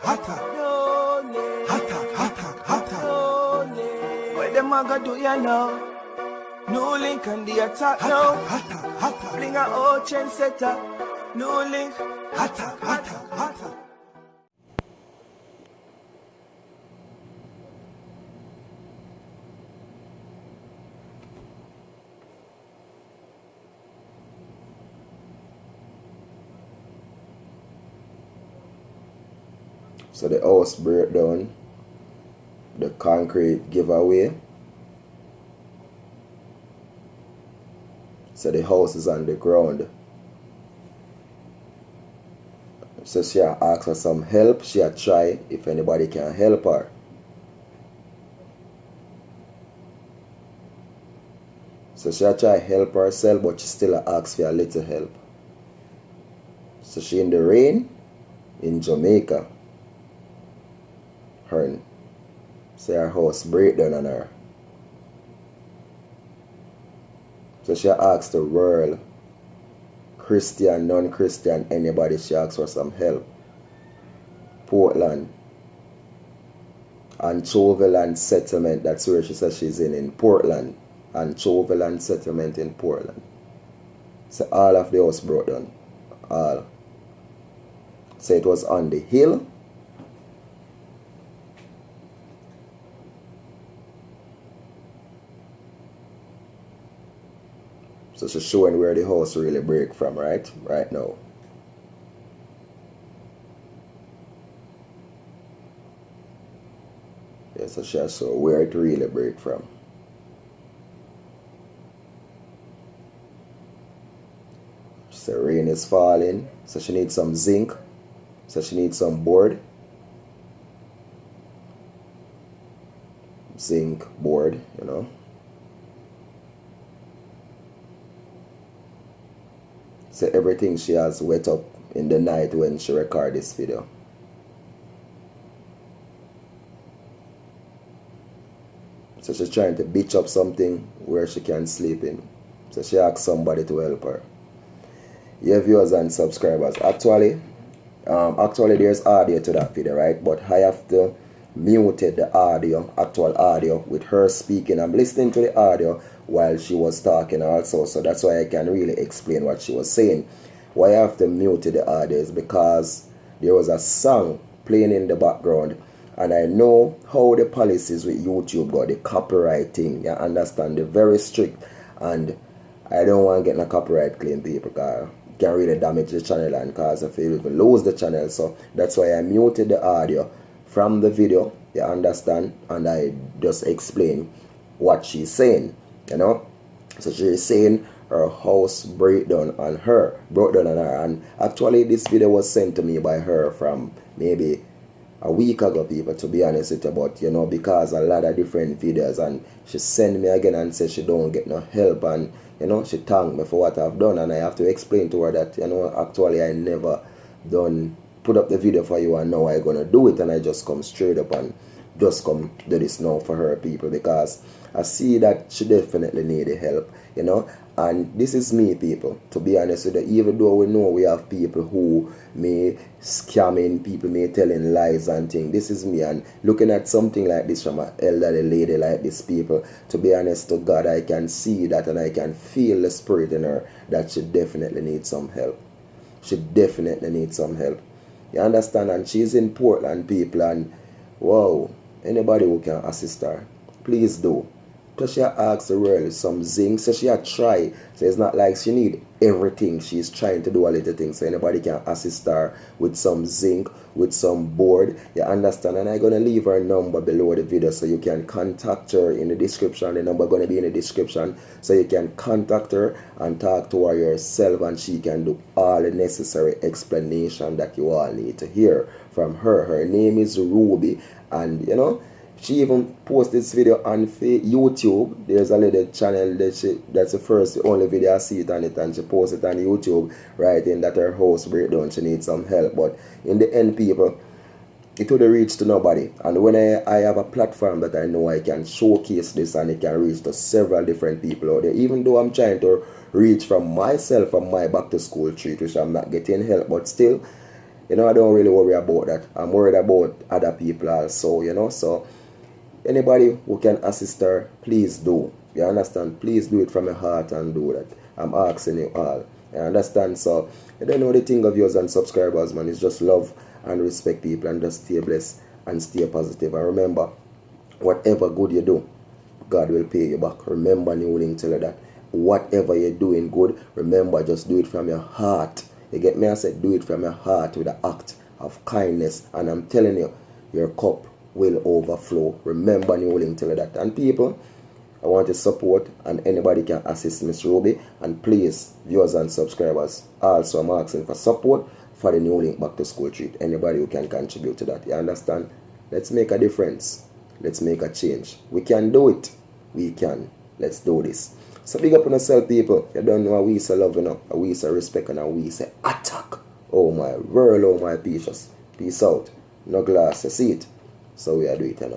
What them a go do ya now? New link on the attack now. Bring a old chain setter. New link. So the house break down, the concrete giveaway. So the house is on the ground. So she asked for some help. She had tried if anybody can help her. So she had tried help herself, but she still asked for a little help. So she in the rain in Jamaica. Her house break down on her. So she asked the world, Christian, non-Christian, anybody, she asked for some help. Portland. Anchoviland Settlement, that's where she says she's in Portland. Anchoviland Settlement in Portland. So all of the house broke down. All. So it was on the hill. So she's showing where the house really break from, right now. Yeah, so she show where it really break from. She said rain is falling, so she needs some zinc. So she needs some board. Zinc board, you know. So everything she has wet up in the night when she record this video. So she's trying to bitch up something where she can sleep in. So she asked somebody to help her. Yeah, viewers and subscribers. Actually there's audio to that video, right? But I have to mute the audio, actual audio, with her speaking. I'm listening to the audio while she was talking also, so that's why I can really explain what she was saying. Why I have to mute the audio is because there was a song playing in the background, and I know how the policies with YouTube go, the copyright thing, you understand, they're very strict, and I don't want to get no copyright claim, people, because it can really damage the channel and cause I feel even lose the channel. So that's why I muted the audio from the video, you understand, and I just explain what she's saying. You know, so she's saying her house broke down on her, and actually this video was sent to me by her from maybe a week ago, people, to be honest with you, but you know, because a lot of different videos, and she sent me again and said she don't get no help, and you know, she thanked me for what I've done, and I have to explain to her that, you know, actually I never put up the video for you, and now I'm gonna do it, and I just come straight up and just come do this now for her, people, because I see that she definitely needed help, you know. And this is me, people, to be honest with you, even though we know we have people who may scamming, people may telling lies and things, this is me. And looking at something like this from an elderly lady like this, people, to be honest to God, I can see that, and I can feel the spirit in her that she definitely needs some help. She definitely needs some help. You understand? And she's in Portland, people, and wow, anybody who can assist her, please do. Because she asked the world some zinc, so she had tried. So it's not like she need everything. She's trying to do a little thing, so anybody can assist her with some zinc, with some board. You understand? And I'm going to leave her number below the video, so you can contact her in the description. The number going to be in the description, so you can contact her and talk to her yourself, and she can do all the necessary explanation that you all need to hear from her. Her name is Ruby, and you know, she even posted this video on YouTube. There's a little channel that's the only video I see it on it, and she posted it on YouTube, writing that her house breakdown, she needs some help. But in the end, people, it would reach to nobody. And when I have a platform that I know I can showcase this, and it can reach to several different people out there, even though I'm trying to reach from myself from my back to school treat, which I'm not getting help, but still, You know, I don't really worry about that. I'm worried about other people also, you know. So anybody who can assist her, please do. You understand? Please do it from your heart and do that. I'm asking you all. You understand? So you don't know the thing of yours and subscribers, man. It's just love and respect people and just stay blessed and stay positive. And remember, whatever good you do, God will pay you back. Remember, New Link tell you that. Whatever you're doing good, remember, just do it from your heart. You get me? I said, do it from your heart with an act of kindness. And I'm telling you, your cup will overflow. Remember, New Link tell you that. And people, I want to support, and anybody can assist Miss Ruby. And please, viewers and subscribers, also I'm asking for support for the New Link Back to School treat. Anybody who can contribute to that. You understand? Let's make a difference. Let's make a change. We can do it. We can. Let's do this. So big up on yourself, people. You don't know how we say love, you know. How we say respect and how we say attack. Oh my world, oh my precious. Peace out. No glass, you see it. So we are doing it, you know.